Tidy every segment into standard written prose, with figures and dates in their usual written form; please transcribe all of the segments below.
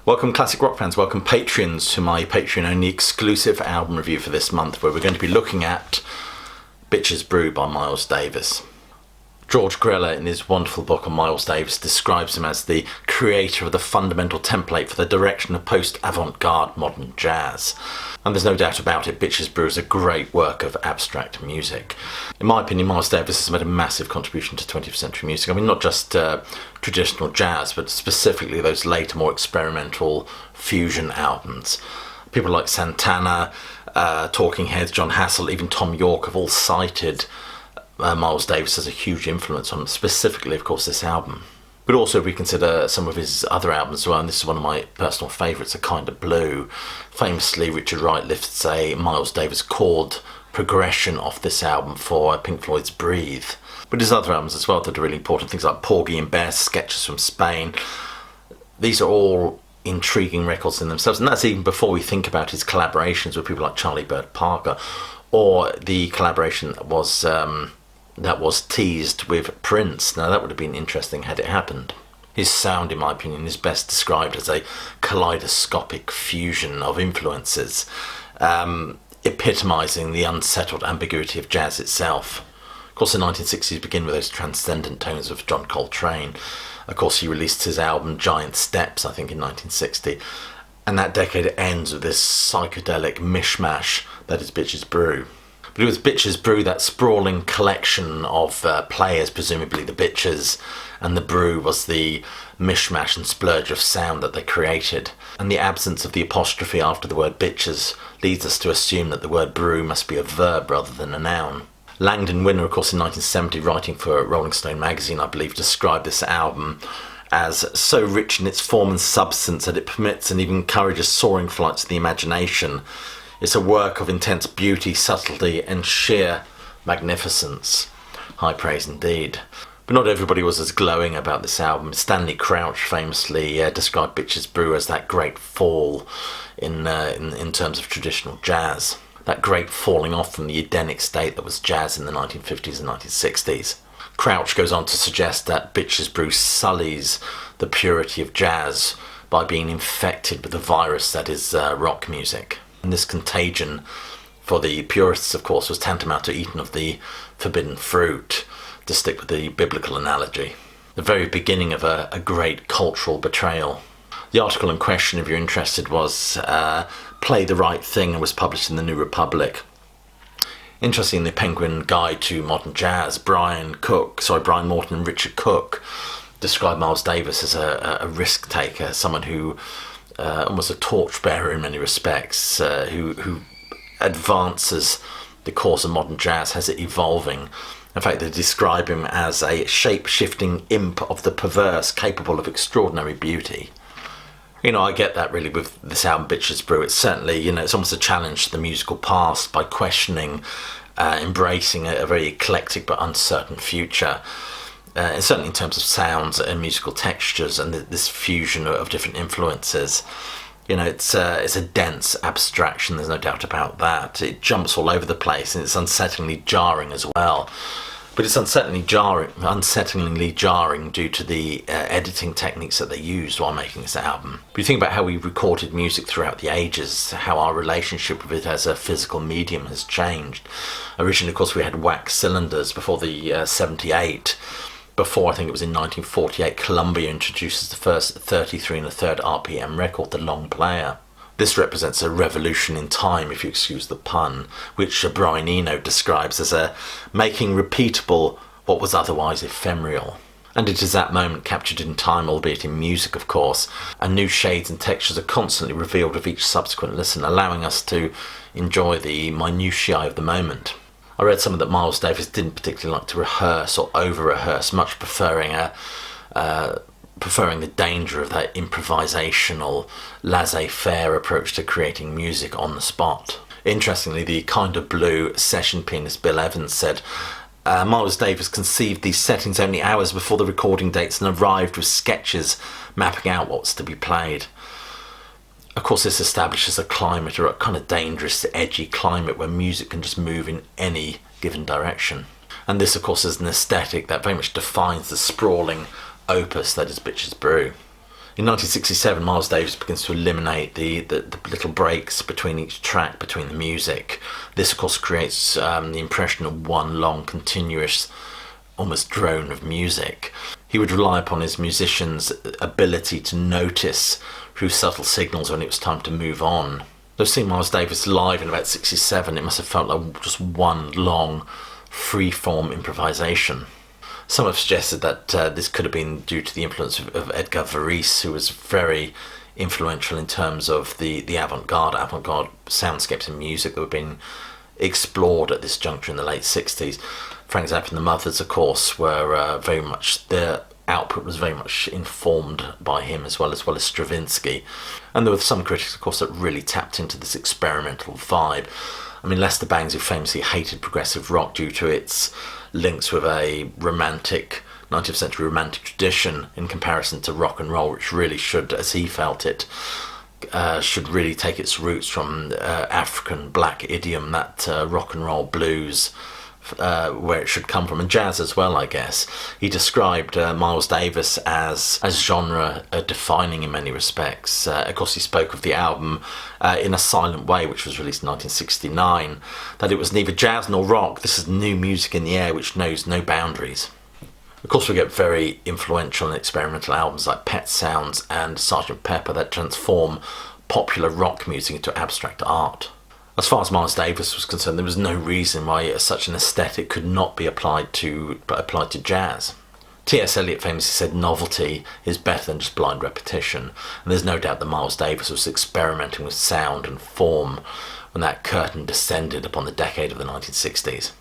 Welcome classic rock fans, welcome Patreons to my Patreon only exclusive album review for this month, where we're going to be looking at Brew by Miles Davis. George Grella, in his wonderful book on Miles Davis, describes him as the creator of the fundamental template for the direction of post-avant-garde modern jazz. And there's no doubt about it, Brew is a great work of abstract music. In my opinion, Miles Davis has made a massive contribution to 20th century music. I mean, not just traditional jazz, but specifically those later, more experimental fusion albums. People like Santana, Talking Heads, John Hassell, even Tom York have all cited Miles Davis as a huge influence on, specifically, of course, this album. But also, if we consider some of his other albums as well, and this is one of my personal favourites, A Kind of Blue. Famously, Richard Wright lifts a Miles Davis chord progression off this album for Pink Floyd's Breathe. But his other albums as well that are really important, things like Porgy and Bess, Sketches from Spain. These are all intriguing records in themselves, and that's even before we think about his collaborations with people like Charlie Bird Parker, or the collaboration that was teased with Prince. Now that would have been interesting had it happened. His sound, in my opinion, is best described as a kaleidoscopic fusion of influences, epitomising the unsettled ambiguity of jazz itself. Of course, the 1960s begin with those transcendent tones of John Coltrane. Of course, he released his album Giant Steps, I think, in 1960. And that decade ends with this psychedelic mishmash that is Brew. But it was Brew, that sprawling collection of players, presumably the Bitches, and the Brew was the mishmash and splurge of sound that they created. And the absence of the apostrophe after the word Bitches leads us to assume that the word brew must be a verb rather than a noun. Langdon Winner, of course, in 1970, writing for Rolling Stone magazine, I believe, described this album as so rich in its form and substance that it permits and even encourages soaring flights of the imagination. It's a work of intense beauty, subtlety, and sheer magnificence. High praise indeed. But not everybody was as glowing about this album. Stanley Crouch famously described Brew as that great fall in terms of traditional jazz. That great falling off from the Edenic state that was jazz in the 1950s and 1960s. Crouch goes on to suggest that Brew sullies the purity of jazz by being infected with the virus that is rock music. And this contagion, for the purists, of course, was tantamount to eating of the forbidden fruit, to stick with the biblical analogy. The very beginning of a great cultural betrayal. The article in question, if you're interested, was Play the Right Thing, and was published in the New Republic. Interesting, the Penguin Guide to Modern Jazz, Brian Morton and Richard Cook described Miles Davis as a risk taker, someone who almost a torchbearer in many respects, who advances the course of modern jazz, has it evolving. In fact, they describe him as a shape-shifting imp of the perverse, capable of extraordinary beauty. You know, I get that really with this album, Brew. It's certainly, it's almost a challenge to the musical past by questioning, embracing a very eclectic but uncertain future. And certainly in terms of sounds and musical textures and this fusion of different influences. It's a dense abstraction, there's no doubt about that. It jumps all over the place, and it's unsettlingly jarring as well. But it's unsettlingly jarring due to the editing techniques that they used while making this album. But you think about how we recorded music throughout the ages, how our relationship with it as a physical medium has changed. Originally, of course, we had wax cylinders before the 78. Before, I think it was in 1948, Columbia introduces the first 33 1/3 RPM record, the long player. This represents a revolution in time, if you excuse the pun, which Brian Eno describes as making repeatable what was otherwise ephemeral. And it is that moment captured in time, albeit in music, of course, and new shades and textures are constantly revealed with each subsequent listen, allowing us to enjoy the minutiae of the moment. I read something that Miles Davis didn't particularly like to rehearse or over-rehearse, much preferring the danger of that improvisational, laissez-faire approach to creating music on the spot. Interestingly, the Kind of Blue session pianist Bill Evans said, Miles Davis conceived these settings only hours before the recording dates and arrived with sketches mapping out what was to be played. Of course, this establishes a climate, or a kind of dangerous, edgy climate where music can just move in any given direction. And this, of course, is an aesthetic that very much defines the sprawling opus that is Brew. In 1967, Miles Davis begins to eliminate the little breaks between each track, between the music. This, of course, creates the impression of one long, continuous, almost drone of music. He would rely upon his musicians' ability to notice through subtle signals when it was time to move on. Though seeing Miles Davis live in about 67, it must have felt like just one long, free-form improvisation. Some have suggested that this could have been due to the influence of Edgar Varese, who was very influential in terms of the avant-garde soundscapes and music that were being explored at this juncture in the late 60s. Frank Zappa and the Mothers, of course, were very much, their output was very much informed by him as well as Stravinsky. And there were some critics, of course, that really tapped into this experimental vibe. I mean, Lester Bangs, who famously hated progressive rock due to its links with a romantic 19th century romantic tradition in comparison to rock and roll, which really should, as he felt it, should really take its roots from African black idiom, that rock and roll blues, where it should come from, and jazz as well, I guess. He described Miles Davis as genre defining in many respects. Of course, he spoke of the album In a Silent Way, which was released in 1969, that it was neither jazz nor rock. This is new music in the air which knows no boundaries. Of course, we get very influential and experimental albums like Pet Sounds and Sgt. Pepper that transform popular rock music into abstract art. As far as Miles Davis was concerned, there was no reason why such an aesthetic could not be applied to jazz. T.S. Eliot famously said novelty is better than just blind repetition, and there's no doubt that Miles Davis was experimenting with sound and form when that curtain descended upon the decade of the 1960s.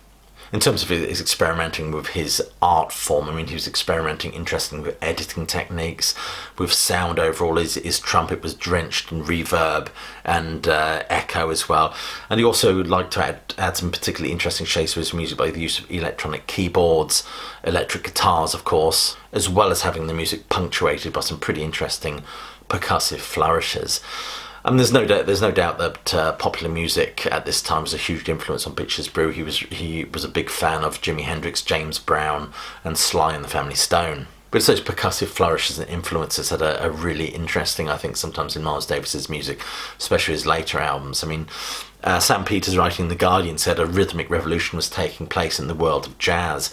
In terms of his experimenting with his art form, I mean, he was experimenting interestingly with editing techniques, with sound overall. His trumpet was drenched in reverb and echo as well. And he also liked to add some particularly interesting shades to his music by the use of electronic keyboards, electric guitars, of course, as well as having the music punctuated by some pretty interesting percussive flourishes. And there's no doubt that popular music at this time was a huge influence on Pitcher's Brew. He was a big fan of Jimi Hendrix, James Brown, and Sly and the Family Stone. But it's those percussive flourishes and influences that are really interesting, I think, sometimes in Miles Davis's music, especially his later albums. I mean, Sam Peters, writing in The Guardian, said a rhythmic revolution was taking place in the world of jazz.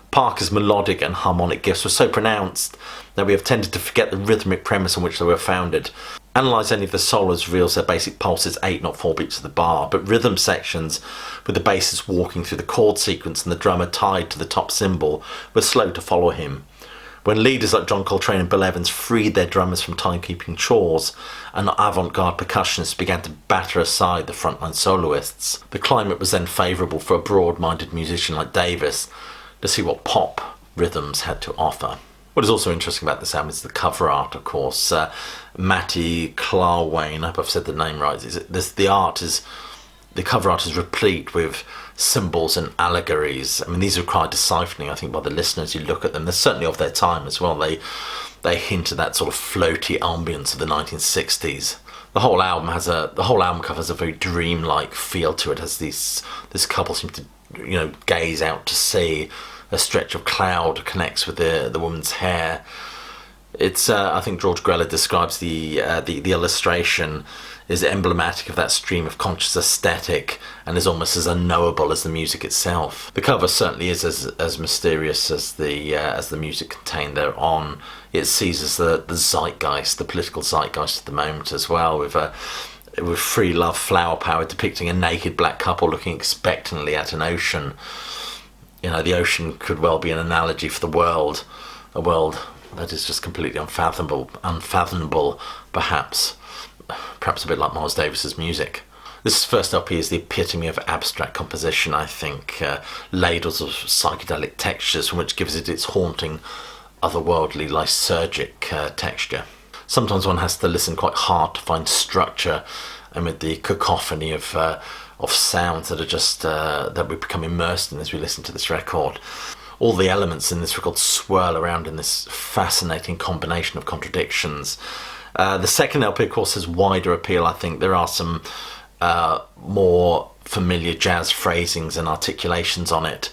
Parker's melodic and harmonic gifts were so pronounced that we have tended to forget the rhythmic premise on which they were founded. Analyse any of the solos reveals their basic pulse is 8, not 4 beats of the bar, but rhythm sections with the bassist walking through the chord sequence and the drummer tied to the top cymbal were slow to follow him. When leaders like John Coltrane and Bill Evans freed their drummers from timekeeping chores and avant-garde percussionists began to batter aside the frontline soloists, the climate was then favourable for a broad-minded musician like Davis to see what pop rhythms had to offer. What is also interesting about this album is the cover art, of course. Matty Clarwain, I hope I've said the name right. The cover art is replete with symbols and allegories. I mean, these require deciphering, I think, by the listeners who look at them. They're certainly of their time as well. They hint at that sort of floaty ambience of the 1960s. The whole album cover has a very dreamlike feel to it. As this couple seem to, gaze out to sea. A stretch of cloud connects with the woman's hair. It's I think George Greller describes the illustration is emblematic of that stream of conscious aesthetic and is almost as unknowable as the music itself. The cover certainly is as mysterious as the music contained thereon. It seizes the zeitgeist, the political zeitgeist of the moment as well, with free love, flower power, depicting a naked black couple looking expectantly at an ocean. The ocean could well be an analogy for the world, a world that is just completely unfathomable, perhaps a bit like Miles Davis's music. This first LP is the epitome of abstract composition, I think, ladles of psychedelic textures from which gives it its haunting, otherworldly, lysergic texture. Sometimes one has to listen quite hard to find structure amid the cacophony of sounds that are just that we become immersed in as we listen to this record. All the elements in this record swirl around in this fascinating combination of contradictions. The second LP, of course, has wider appeal. I think there are some more familiar jazz phrasings and articulations on it.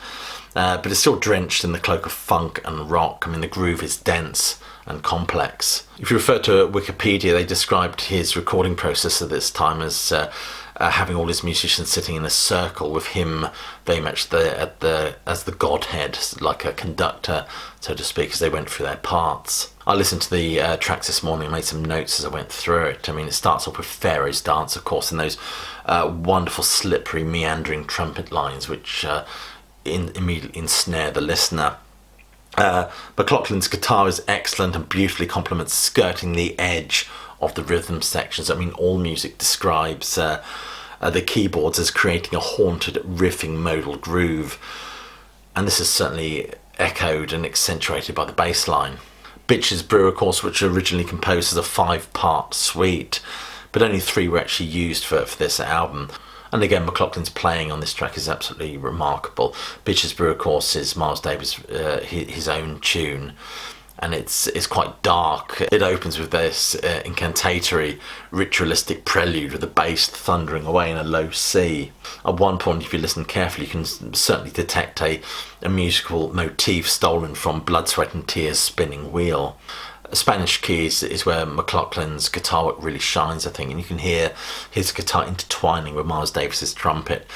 but it's still drenched in the cloak of funk and rock. I mean, the groove is dense and complex. If you refer to Wikipedia, they described his recording process at this time as having all his musicians sitting in a circle with him very much as the godhead, like a conductor, so to speak, as they went through their parts. I listened to the tracks this morning and made some notes as I went through it. I mean, it starts off with Pharaoh's Dance, of course, and those wonderful, slippery, meandering trumpet lines, which immediately ensnare the listener. McLaughlin's guitar is excellent and beautifully complements skirting the edge of the rhythm sections. I mean, all music describes the keyboards as creating a haunted, riffing modal groove, and this is certainly echoed and accentuated by the bass line. Bitches Brew, of course, which originally composed as a 5-part suite, but only 3 were actually used for this album. And again, McLaughlin's playing on this track is absolutely remarkable. Bitches Brew, of course, is Miles Davis' his own tune, and it's quite dark. It opens with this incantatory, ritualistic prelude with the bass thundering away in a low C. At one point, if you listen carefully, you can certainly detect a musical motif stolen from Blood, Sweat and Tears' Spinning Wheel. Spanish keys is where McLaughlin's guitar work really shines, I think, and you can hear his guitar intertwining with Miles Davis's trumpet.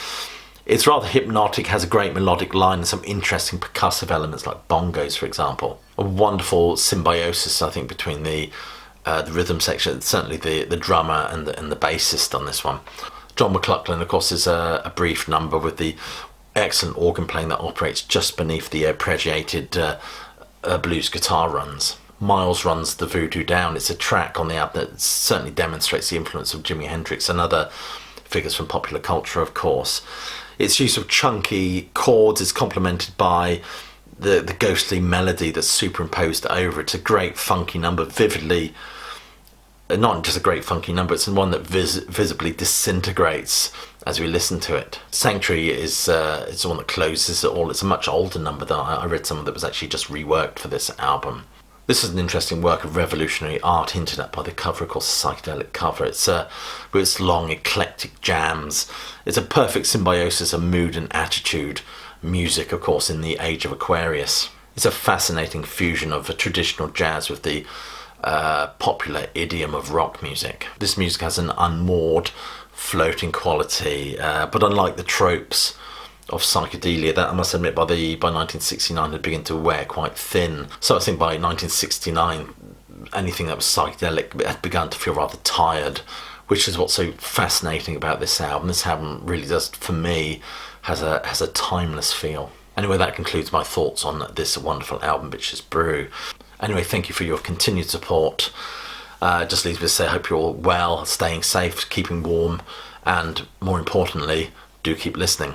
It's rather hypnotic, has a great melodic line and some interesting percussive elements like bongos, for example. A wonderful symbiosis, I think, between the rhythm section, certainly the drummer and the bassist on this one. John McLaughlin, of course, is a brief number with the excellent organ playing that operates just beneath the arpeggiated blues guitar runs. Miles runs the voodoo down. It's a track on the album that certainly demonstrates the influence of Jimi Hendrix and other figures from popular culture, of course. Its use of chunky chords is complemented by the ghostly melody that's superimposed over it. It's a great funky number, vividly, not just a great funky number, it's one that visibly disintegrates as we listen to it. Sanctuary is the one that closes it all. It's a much older number than I read some that was actually just reworked for this album. This is an interesting work of revolutionary art hinted at by the cover, of course, a psychedelic cover. It's with its long, eclectic jams. It's a perfect symbiosis of mood and attitude. Music, of course, in the age of Aquarius. It's a fascinating fusion of a traditional jazz with the popular idiom of rock music. This music has an unmoored, floating quality, but unlike the tropes of psychedelia, that I must admit by 1969 had begun to wear quite thin. So I think by 1969 anything that was psychedelic had begun to feel rather tired, which is what's so fascinating about this album. This album really does, for me, has a timeless feel. Anyway, that concludes my thoughts on this wonderful album, Bitches Brew. Anyway, thank you for your continued support. Just leaves me to say I hope you're all well, staying safe, keeping warm, and more importantly, do keep listening.